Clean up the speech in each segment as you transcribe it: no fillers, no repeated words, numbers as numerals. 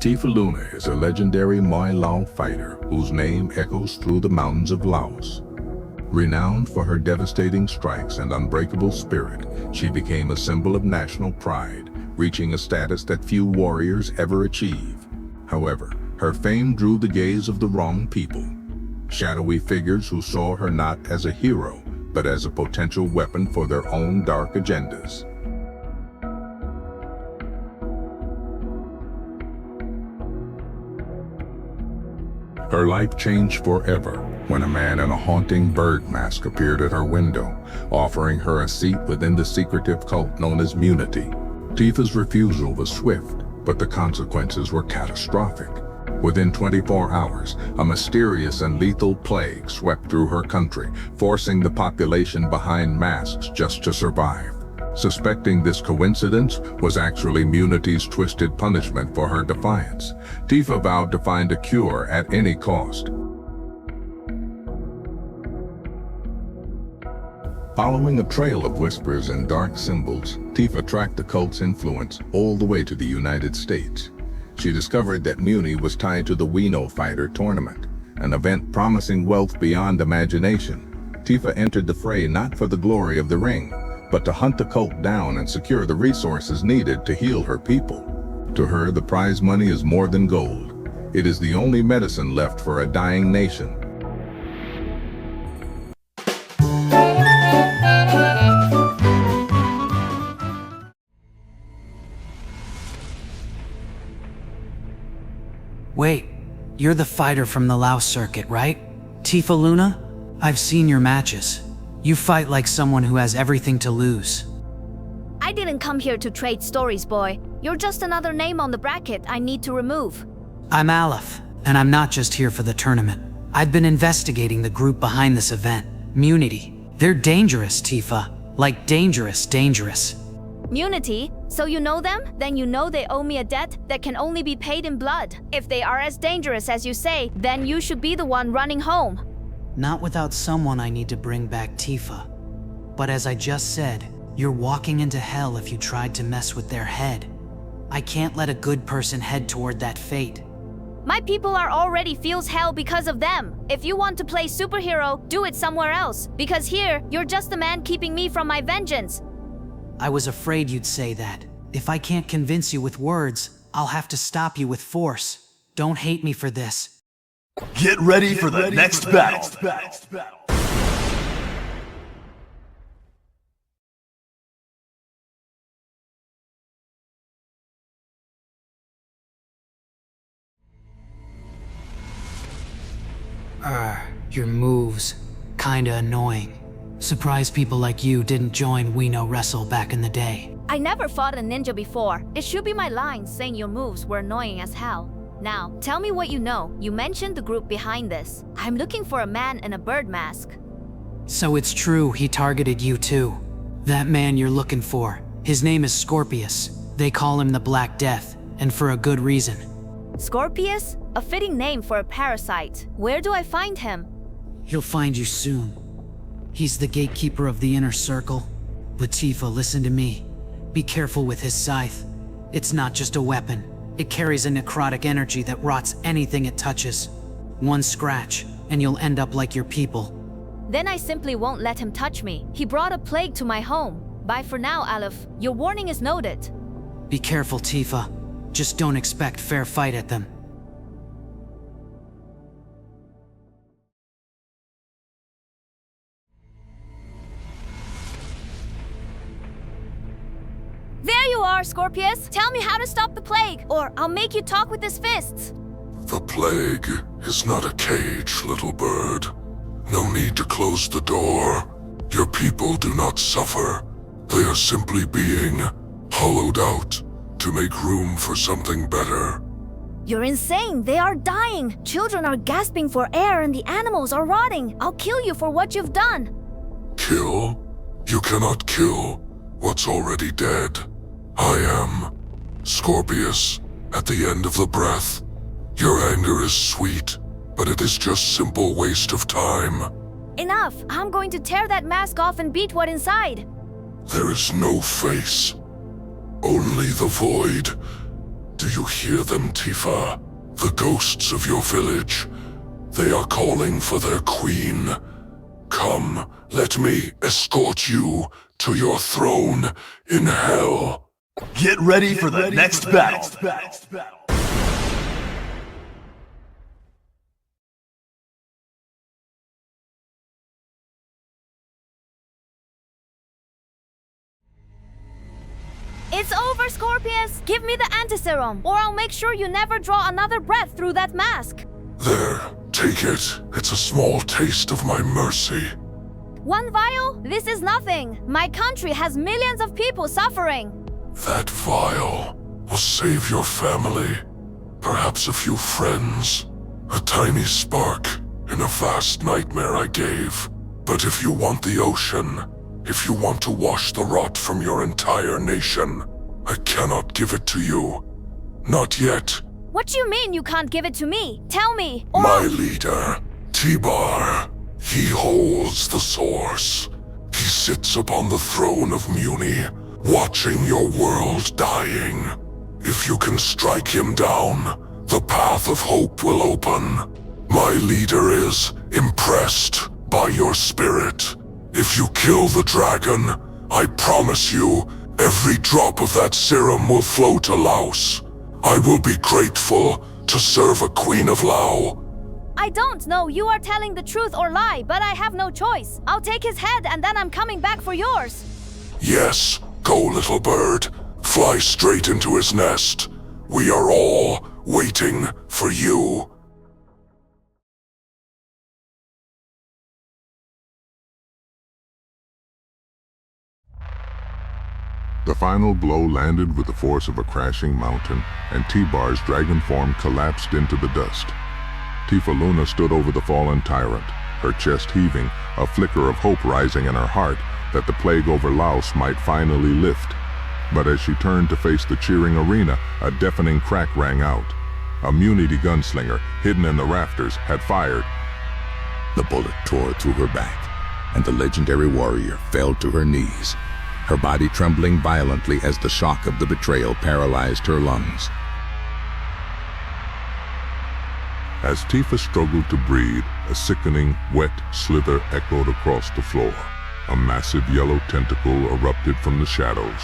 Tifa Luna is a legendary Muay Lao fighter whose name echoes through the mountains of Laos. Renowned for her devastating strikes and unbreakable spirit, she became a symbol of national pride, reaching a status that few warriors ever achieve. However, her fame drew the gaze of the wrong people. Shadowy figures who saw her not as a hero, but as a potential weapon for their own dark agendas. Her life changed forever when a man in a haunting bird mask appeared at her window, offering her a seat within the secretive cult known as Munity. Tifa's refusal was swift, but the consequences were catastrophic. Within 24 hours, a mysterious and lethal plague swept through her country, forcing the population behind masks just to survive. Suspecting this coincidence was actually Munity's twisted punishment for her defiance, Tifa vowed to find a cure at any cost. Following a trail of whispers and dark symbols, Tifa tracked the cult's influence all the way to the United States. She discovered that Muni was tied to the WEANO fighter tournament, an event promising wealth beyond imagination. Tifa entered the fray not for the glory of the ring, but to hunt the cult down and secure the resources needed to heal her people. To her, the prize money is more than gold. It is the only medicine left for a dying nation. Wait, you're the fighter from the Laos circuit, right? Tifa Luna? I've seen your matches. You fight like someone who has everything to lose. I didn't come here to trade stories, boy. You're just another name on the bracket I need to remove. I'm Aleph, and I'm not just here for the tournament. I've been investigating the group behind this event, Munity. They're dangerous, Tifa. Like dangerous. Munity? So you know them? Then you know they owe me a debt that can only be paid in blood. If they are as dangerous as you say, then you should be the one running home. Not without someone I need to bring back Tifa. But as I just said, you're walking into hell if you tried to mess with their head. I can't let a good person head toward that fate. My people are already feels hell because of them. If you want to play superhero, do it somewhere else. Because here, you're just the man keeping me from my vengeance. I was afraid you'd say that. If I can't convince you with words, I'll have to stop you with force. Don't hate me for this. Get ready for the next battle. Your moves. Kinda annoying. Surprised people like you didn't join WEANO Wrestle back in the day. I never fought a ninja before. It should be my line saying your moves were annoying as hell. Now, tell me what you know. You mentioned the group behind this. I'm looking for a man in a bird mask. So it's true he targeted you too. That man you're looking for. His name is Scorpius. They call him the Black Death, and for a good reason. Scorpius? A fitting name for a parasite. Where do I find him? He'll find you soon. He's the gatekeeper of the inner circle. But Tifa, listen to me. Be careful with his scythe. It's not just a weapon. It carries a necrotic energy that rots anything it touches. One scratch, and you'll end up like your people. Then I simply won't let him touch me. He brought a plague to my home. Bye for now, Aleph. Your warning is noted. Be careful, Tifa. Just don't expect fair fight at them. There you are, Scorpius! Tell me how to stop the plague, or I'll make you talk with his fists! The plague is not a cage, little bird. No need to close the door. Your people do not suffer. They are simply being hollowed out to make room for something better. You're insane! They are dying! Children are gasping for air and the animals are rotting! I'll kill you for what you've done! Kill? You cannot kill what's already dead. I am Scorpius, at the end of the breath. Your anger is sweet, but it is just simple waste of time. Enough! I'm going to tear that mask off and beat what's inside! There is no face. Only the void. Do you hear them, Tifa? The ghosts of your village. They are calling for their queen. Come, let me escort you to your throne in hell. Get ready for the next battle. It's over, Scorpius! Give me the antiserum, or I'll make sure you never draw another breath through that mask! There, take it. It's a small taste of my mercy. 1 vial? This is nothing! My country has millions of people suffering! That vial will save your family, perhaps a few friends, a tiny spark in a vast nightmare I gave. But if you want the ocean, if you want to wash the rot from your entire nation, I cannot give it to you. Not yet. What do you mean you can't give it to me? Tell me, or My leader, T-Bar, he holds the source. He sits upon the throne of Muni, watching your world dying. If you can strike him down, the path of hope will open. My leader is impressed by your spirit. If you kill the dragon, I promise you, every drop of that serum will flow to Laos. I will be grateful to serve a Queen of Lao. I don't know you are telling the truth or lie, but I have no choice. I'll take his head and then I'm coming back for yours. Yes, go little bird. Fly straight into his nest. We are all waiting for you. The final blow landed with the force of a crashing mountain, and T-Bar's dragon form collapsed into the dust. Tifa Luna stood over the fallen tyrant, her chest heaving, a flicker of hope rising in her heart that the plague over Laos might finally lift. But as she turned to face the cheering arena, a deafening crack rang out. A Munity gunslinger, hidden in the rafters, had fired. The bullet tore through her back, and the legendary warrior fell to her knees, her body trembling violently as the shock of the betrayal paralyzed her lungs. As Tifa struggled to breathe, a sickening, wet slither echoed across the floor. A massive yellow tentacle erupted from the shadows,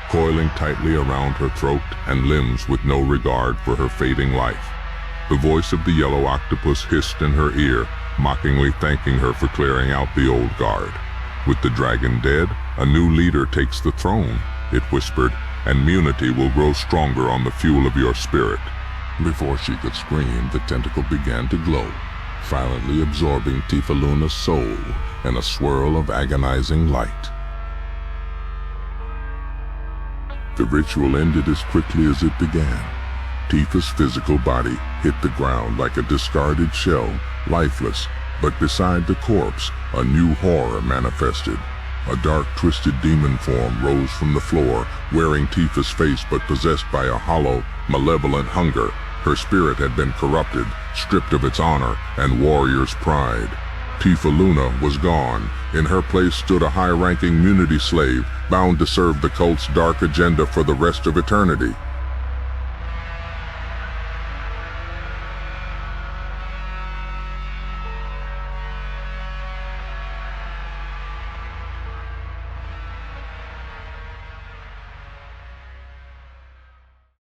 coiling tightly around her throat and limbs with no regard for her fading life. The voice of the yellow octopus hissed in her ear, mockingly thanking her for clearing out the old guard. With the dragon dead, a new leader takes the throne, it whispered, and Munity will grow stronger on the fuel of your spirit. Before she could scream, the tentacle began to glow, silently absorbing Tifa Luna's soul in a swirl of agonizing light. The ritual ended as quickly as it began. Tifa's physical body hit the ground like a discarded shell, lifeless, but beside the corpse, a new horror manifested. A dark, twisted demon form rose from the floor, wearing Tifa's face but possessed by a hollow, malevolent hunger. Her spirit had been corrupted, stripped of its honor and warrior's pride. Tifa Luna was gone. In her place stood a high-ranking Munity slave, bound to serve the cult's dark agenda for the rest of eternity.